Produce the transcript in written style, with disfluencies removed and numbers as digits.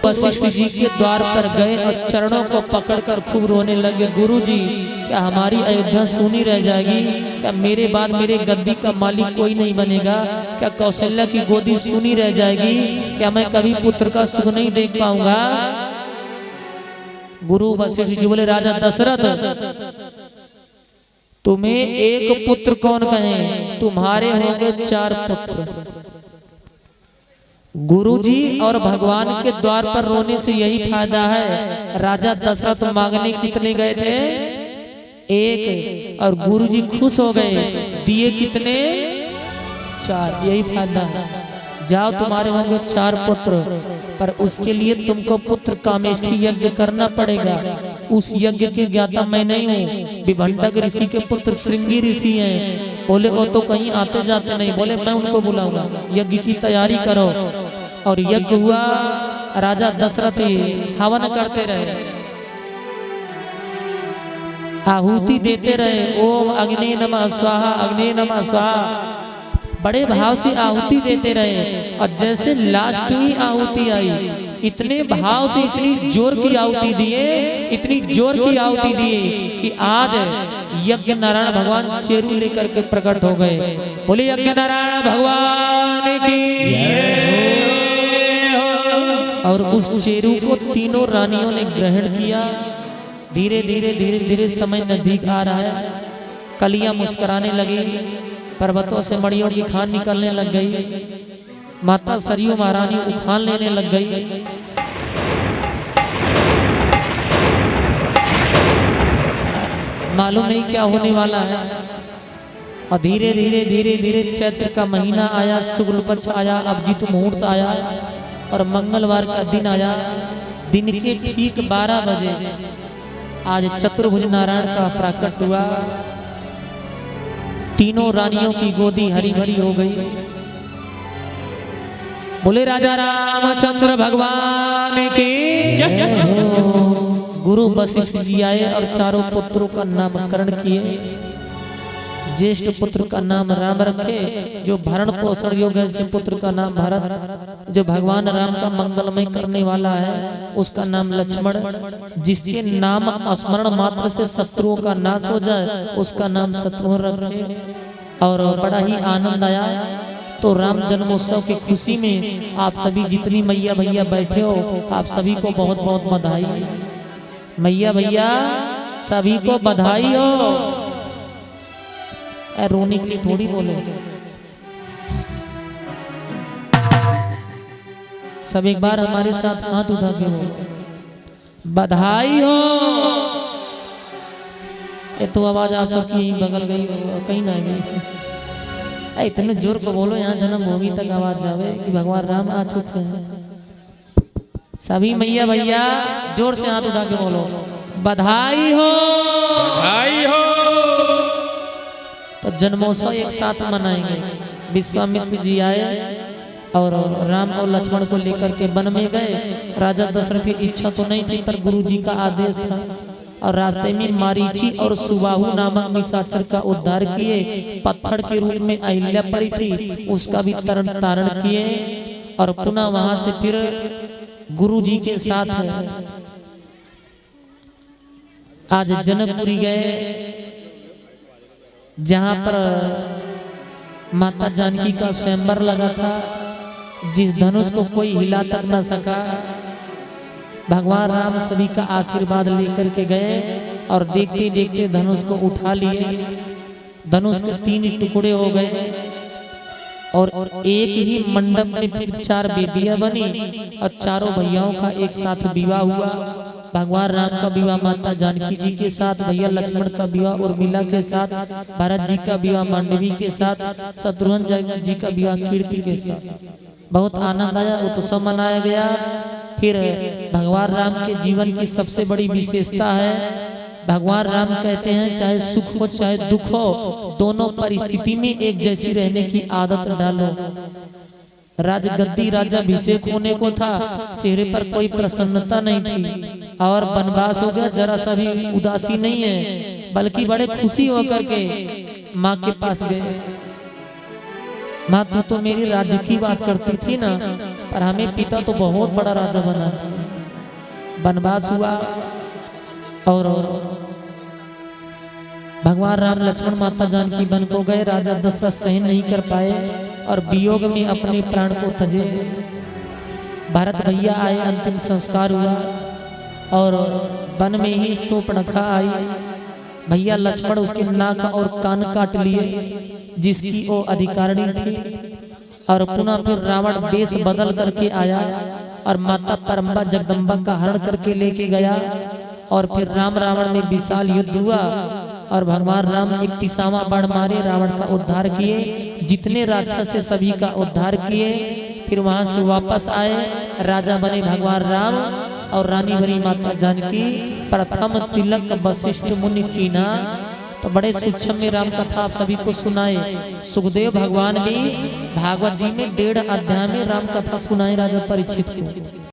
वशिष्ठ जी के द्वार पर गए और चरणों को पकड़कर खूब रोने लगे। गुरुजी, क्या हमारी अयोध्या सूनी रह जाएगी? क्या मेरे बाद मेरे गद्दी का मालिक कोई नहीं बनेगा? क्या कौशल्या की गोदी सूनी रह जाएगी? क्या मैं कभी पुत्र का सुख नहीं देख पाऊंगा? गुरु वशिष्ठ जी बोले, राजा दशरथ, तुम्हें एक पुत्र कौन कहे, तुम्हारे होंगे 4 पुत्र। गुरुजी और भगवान के द्वार पर रोने से यही फायदा है। राजा दशरथ मांगने कितने गए थे? 1, और गुरुजी खुश हो गए, दिए कितने? 4। यही फायदा है। जाओ, तुम्हारे होंगे 4 पुत्र, पर उसके लिए तुमको पुत्र कामेष्ठी यज्ञ करना पड़ेगा। उस यज्ञ के ज्ञाता मैं नहीं हूँ। विभंडक ऋषि के पुत्र श्रृंगी ऋषि हैं। बोले वो तो कहीं आते जाते नहीं। बोले मैं उनको बुलाऊंगा, यज्ञ की तैयारी करो। और यज्ञ हुआ। राजा दशरथ हवन करते रहे, आहुति देते रहे। ओम अग्नि नमः स्वाहा, अग्नि नमः स्वाहा। बड़े भाव से आहुति देते रहे। और जैसे लास्टवी आहुति आई, इतने भाव से इतनी जोर की आहुति दिए, इतनी जोर की आहुति दिए कि आज यज्ञ नारायण भगवान चेरू लेकर के प्रकट हो गए। बोले यज्ञ नारायण भगवान की। और उस चेरू को तीनों रानियों ने ग्रहण किया। धीरे धीरे धीरे धीरे समय नजदीक आ रहा है। कलियां मुस्कुराने लगी, पर्वतों से मड़ियों की खान निकलने लग गई। माता सरयू महारानी उफान लेने लग गई। मालूम नहीं क्या होने वाला है। और धीरे धीरे धीरे धीरे चैत्र का महीना आया, शुक्ल पक्ष आया, अभिजीत मुहूर्त आया और मंगलवार का दिन आया। दिन के ठीक 12 बजे आज चतुर्भुज नारायण का प्राकट हुआ। तीनों रानियों की गोदी हरी भरी हो गई। बोले राजा रामचंद्र भगवान की जय। गुरु वशिष्ठ जी आए और 4 पुत्रों का नामकरण किए। ज्येष्ठ पुत्र का नाम राम रखे, जो भरण पोषण योग्य है से पुत्र का नाम भरत, जो भगवान राम का मंगलमय करने वाला है उसका नाम लक्ष्मण, जिसके नाम स्मरण मात्र से शत्रुओं का नाश हो जाए उसका नाम शत्रुघ्न रखे। और बड़ा ही आनंद आया। तो राम जन्मोत्सव की खुशी में आप सभी जितनी मैया भैया बैठे हो, आप सभी को बहुत बहुत बधाई। मैया भैया सभी को बधाई हो। रोने के लिए थोड़ी बोले, सब एक बार हमारे साथ हाथ उठा के हो, बधाई हो। ये तो आवाज आप सबकी यहीं बगल गई हो, कहीं ना गई। इतने जोर को बोलो, यहाँ जन्मभूमि तक आवाज जावे कि भगवान राम आ चुके हैं। सभी मैया भैया जोर से हाथ उठा के बोलो, बधाई हो, बधाई हो। तो जन्मोत्सव एक साथ मनाएंगे। विश्वामित्र जी आए और राम और लक्ष्मण को लेकर के वन में गए। राजा दशरथ की इच्छा तो नहीं थी, पर गुरु जी का आदेश था। और रास्ते में मारीची और सुबाहु नामक निशाचर का उद्धार किए। पत्थर के रूप में अहिल्या पड़ी थी, उसका भी तारण किए। और पुनः वहां से फिर गुरु जी के साथ आज जनकपुरी गए, जहां पर माता जानकी का स्वयंवर लगा था। जिस धनुष को कोई हिला तक न सका, भगवान राम सभी का आशीर्वाद लेकर के गए और देखते देखते धनुष को उठा लिए। धनुष के 3 टुकड़े हो गए और एक ही मंडप में फिर 4 बेदियां बनी और चारों भैयाओं का एक साथ विवाह हुआ। भगवान राम का विवाह माता जानकी जी के साथ, भैया लक्ष्मण का विवाह उर्मिला के साथ, भरत जी का विवाह मांडवी के साथ, शत्रुघ्न जी का विवाह कीर्ति के साथ। बहुत आनंद आया, उत्सव मनाया गया। फिर भगवान राम के जीवन की सबसे बड़ी विशेषता है, भगवान राम कहते हैं चाहे सुख हो चाहे दुख हो, दोनों परिस्थिति में एक जैसी रहने की आदत डालो। राजगद्दी राज्याभिषेक होने को था, चेहरे पर कोई प्रसन्नता नहीं थी और वनवास हो गया, जरा सा भी उदासी नहीं है, बल्कि बड़े खुशी होकर के माँ के पास गए। माँ तू तो मेरी राज्य की बात करती थी ना, पर हमें पिता तो बहुत बड़ा राजा बना था। वनवास हुआ और भगवान राम लक्ष्मण माता जानकी वन को गए। राजा दशरथ सहन नहीं कर पाए और वियोग में अपने प्राण को तजे। भरत भैया आए, अंतिम संस्कार हुआ और वन में ही शूर्पणखा आई। भैया लक्ष्मण उसके नाक और कान काट लिए जिसकी वो अधिकारिणी थी। और पुनः फिर रावण वेश बदल करके आया और माता परम्बा जगदम्बा का हरण करके लेके गया। और फिर राम रावण में विशाल युद्ध हुआ और भगवान राम एक टिसावा बाण मारे, रावण का उद्धार किए। जितने राक्षस से सभी का उद्धार किए। फिर वहां से वापस आए, राजा बने भगवान राम और रानी बनी माता जानकी। प्रथम तिलक वशिष्ठ मुनि कीना। तो बड़े सूक्ष्म में राम कथा आप सभी को सुनाए। सुखदेव भगवान भी भागवत जी में 1.5 अध्याय में राम कथा सुनाए राजा परीक्षित को।